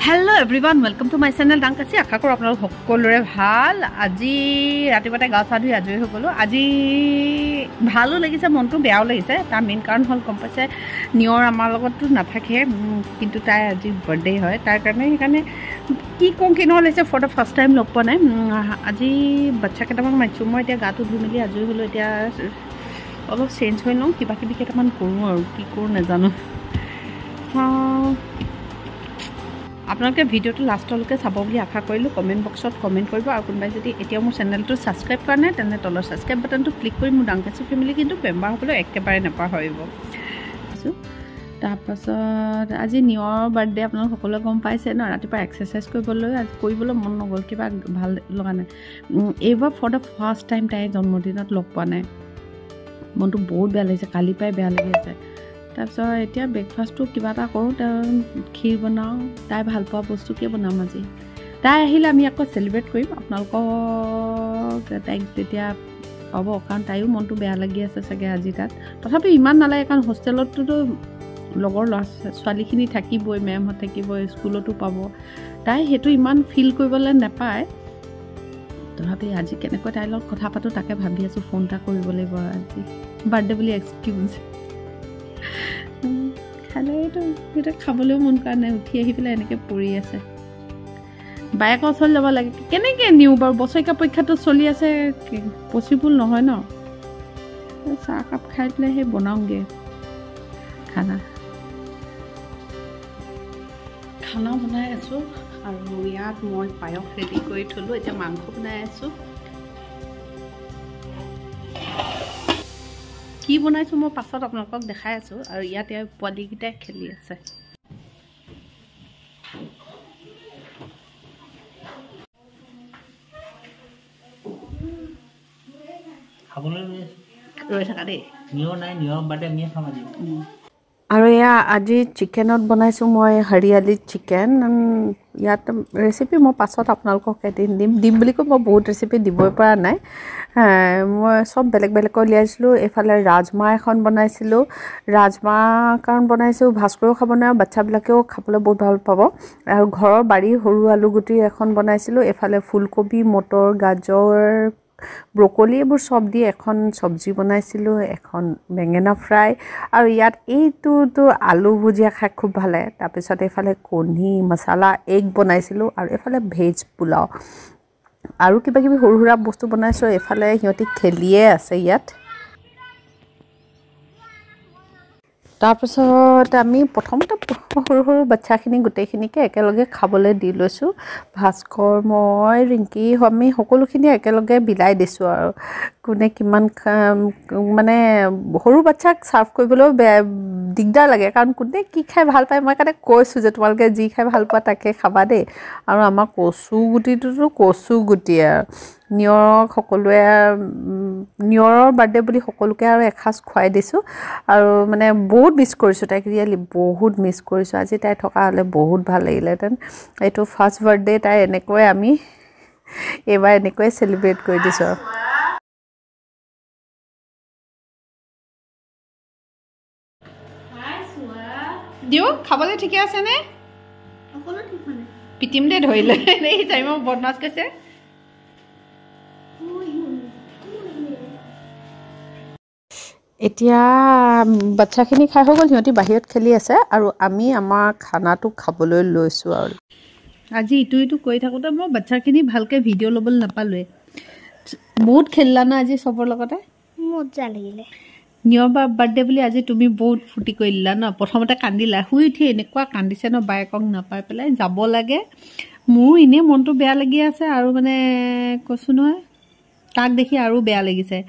Hello everyone, welcome to my channel. Dankasi akha koro apnalok hokolore bhal. Aji ratipate ga cha dhui ajoi hokolo. Aji bhalo lagise montu beao lagise. Ta main karon hol kompase nior amar logot tu nathake kintu tai aji birthday hoy. Tar karone ekane ki kon kino lese for the first time log panai. Aji bachcha ketaman maichu moi etia ga tu dhui meli ajoi holo etia olop change hoy long kiba kibi ketaman koru aru ki koru najano. আপোনালোকে ভিডিওটো লাষ্টলৈকে চাব বুলি আশা কৰিলো comment বক্সত comment কৰিব আৰু কোনবাই যদি এতিয়া মোৰ চেনেলটো সাবস্ক্ৰাইব কৰা নাই তেনে তলৰ সাবস্ক্ৰাইব বাটনটো ক্লিক কৰি মোৰ ডাংকাছি ফেমিলি কিন্তু মেম্বাৰ হ'বলৈ একেবাৰে নাপাহৰিব তাৰপাছত আজি নিয়ৰ বাৰ্থডে আপোনালোক সকলোৱে গম পাইছে ন ৰাতিপুৱা এক্সাৰসাইজ কৰিবলৈ মন নগল কিবা ভাল লগা নাই এইবাৰ ফৰ দ্য ফাৰ্ষ্ট টাইম তাই জন্মদিনত লগ পোৱা নাই মনটো বহুত বেয়া লাগিছে কালি পাই বেয়া লাগি আছে তাৰপিছত এতিয়া ব্ৰেকফাষ্টটো কিবা এটা কৰোঁ ক্ষীৰ বনাওঁ তাই ভাল পোৱা বস্তুকে বনাম আজি তাই আহিলে আমি আকৌ চেলিব্ৰেট কৰিম আপোনালোকক তাইক তেতিয়া পাব কাৰণ তাইও মনটো বেয়া লাগি আছে চাগে আজি তাত তথাপি ইমান নালাগে কাৰণ হোষ্টেলততো লগৰ ছোৱালীখিনি থাকিবই মেমহঁত থাকিবই স্কুলতো পাব তাই সেইটো ইমান ফিল কৰিবলৈ নাপায় তথাপি আজি কেনেকৈ তাইৰ লগত কথা পাতোঁ তাকে ভাবি আছোঁ ফোন এটা কৰিব লাগিব আজি বাৰ্থডে বুলি এক্সকিউজ খালেতো এটা খাবলৈও মন কৰা নাই উঠি আহি পেলাই এনেকৈ পৰি আছে বাইকৰ ওচৰত যাব লাগে কেনেকৈ নিওঁ বাৰু বছৰেকীয়া পৰীক্ষাটো চলি আছে পচিবল নহয় ন চাহ কাপ খাই পেলাই সেই বনাওঁগৈ খানা বনাই আছোঁ আৰু ইয়াত মই পায়স ৰেডি কৰি থলোঁ এতিয়া মাংস বনাই আছোঁ কি বনাইছো মই পাছত আপোনালোকক দেখাই আছো আৰু ইয়াতে পোৱালিকেইটা খেলি আছে খাবলৈ ৰৈ থাকা দেই নিয়ৰ নাই নিয়ৰ বাদে আমি খাম আজি আৰু এয়া আজি চিকেনত বনাইছোঁ মই হৰিয়ালি চিকেন ইয়াত ৰেচিপি মই পাছত আপোনালোকক এদিন দিম বুলি কৈ মই বহুত ৰেচিপি দিবই পৰা নাই মই চব বেলেগ বেলেগকৈ উলিয়াইছিলোঁ এইফালে ৰাজমাহ এখন বনাইছিলোঁ ৰাজমাহ কাৰণ বনাইছোঁ ভাস্কৰেও খাব নোৱাৰে বাচ্চাবিলাকেও খাবলৈ বহুত ভাল পাব আৰু ঘৰৰ বাৰীৰ সৰু আলু গুটি এখন বনাইছিলোঁ এইফালে ফুলকবি মটৰ গাজৰ ব্ৰকলি এইবোৰ চব দি এখন চব্জি বনাইছিলোঁ এখন বেঙেনা ফ্ৰাই আৰু ইয়াত এইটোতো আলু ভুজিয়া খাই খুব ভাল লাগে তাৰপিছত এইফালে কণী মছলা এগ বনাইছিলোঁ আৰু এইফালে ভেজ পোলাও আৰু কিবা কিবি সৰু সুৰা বস্তু বনাইছোঁ এইফালে সিহঁতি খেলিয়ে আছে ইয়াত তাৰপিছত আমি প্ৰথমতে সৰু সৰু বাচ্চাখিনি গোটেইখিনিকে একেলগে খাবলৈ দি লৈছোঁ ভাস্কৰ মই ৰিংকি আমি সকলোখিনি একেলগে বিলাই দিছোঁ আৰু কোনে কিমান মানে সৰু বাচ্চাক চাৰ্ভ কৰিবলৈও দিগদাৰ লাগে কাৰণ কোনে কি খাই ভাল পায় মই কাৰণে কৈছোঁ যে তোমালোকে যি খাই ভাল পোৱা তাকে খাবা দেই আৰু আমাৰ কচু গুটিটোতো কচু গুটি আৰু নিয়ৰক সকলোৱে নিয়ৰৰ বাৰ্থডে বুলি সকলোকে আৰু এসাঁজ খুৱাই দিছোঁ আৰু মানে বহুত মিছ কৰিছোঁ তাইক ৰিয়েলি বহুত মিছ কৰিছোঁ আজি তাই থকা হ'লে বহুত ভাল লাগিলেহেঁতেন এইটো ফাৰ্ষ্ট বাৰ্থডে তাই এনেকৈ আমি এইবাৰ এনেকৈ চেলিব্ৰেট কৰি দিছোঁ আৰু দিও খাবলৈ ঠিকে আছেনে পিটিম দে ধৰিলে এই চাই মই বদমাছ কৈছে এতিয়া বাচ্চাখিনি খাই হৈ গ'ল সিহঁতি বাহিৰত খেলি আছে আৰু আমি আমাৰ খানাটো খাবলৈ লৈছোঁ আৰু আজি ইটো কৰি থাকোঁতে মই বাচ্চাখিনি ভালকৈ ভিডিঅ' ল'বলৈ নাপালোৱে বহুত খেলিলা ন আজি চবৰ লগতে মজা লাগিলে নিয়ৰ বাৰ্থডে বুলি আজি তুমি বহুত ফূৰ্তি কৰি দিলা ন প্ৰথমতে কান্দিলা শুই উঠি এনেকুৱা কান্দিছে ন বায়েকক নাপাই পেলাই যাব লাগে মোৰ এনেই মনটো বেয়া লাগি আছে আৰু মানে কৈছোঁ নহয় তাক দেখি আৰু বেয়া লাগিছে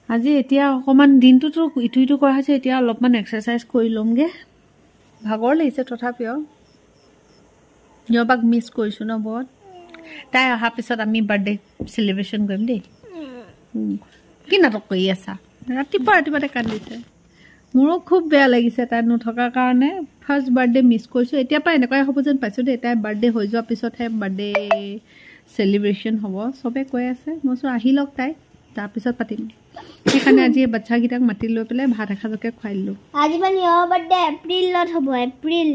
আজি এতিয়া অকণমান দিনটোতো ইটো কৰা হৈছে এতিয়া অলপমান এক্সাৰচাইজ কৰি ল'মগৈ ভাগৰ লাগিছে তথাপিও নিয়ৰবাক মিছ কৰিছোঁ ন বহুত তাই অহাৰ পিছত আমি বাৰ্থডে চেলিব্ৰেশ্যন কৰিম দেই কি নাটক কৰি আছা ৰাতিপুৱাতে কান্দিছে মোৰো খুব বেয়া লাগিছে তাই নথকাৰ কাৰণে ফাৰ্ষ্ট বাৰ্থডে মিছ কৰিছোঁ এতিয়াৰ পৰা এনেকুৱাই হ'ব যেন পাইছোঁ দেই তাই বাৰ্থডে হৈ যোৱাৰ পিছতহে বাৰ্থডে চেলিব্ৰেশ্যন হ'ব চবে কৈ আছে মই চোন আহি লওক তাই তাৰপিছত পাতিম সেইকাৰণে আজি বাচ্চাকেইটাক মাতি লৈ পেলাই ভাত এসাঁজকে খুৱাই দিলোঁ আজি মানে নিয়ৰ বাৰ্থডে এপ্ৰিলত হ'ব এপ্ৰিল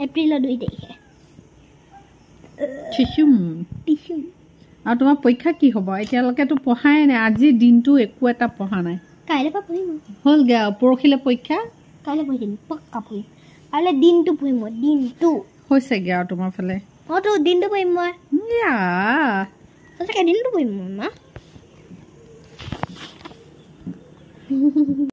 এপ্ৰিলৰ 2 তাৰিখে টিচুম আৰু তোমাৰ পৰীক্ষা কি হ'ব এতিয়ালৈকেতো পঢ়াই নাই আজি দিনটো একো এটা পঢ়া নাই কাইলৈ পৰা পঢ়িম হ'লগৈ আৰু পৰহিলৈ পৰীক্ষা কাইলৈ পঢ়িম পক্কা পঢ়িম কাইলৈ দিনটো পঢ়িম মই দিনটো হৈছেগৈ আৰু তোমাৰ ফালে তো দিনটো পঢ়িম মই সঁচাকৈ দিনটো পঢ়িম মই মা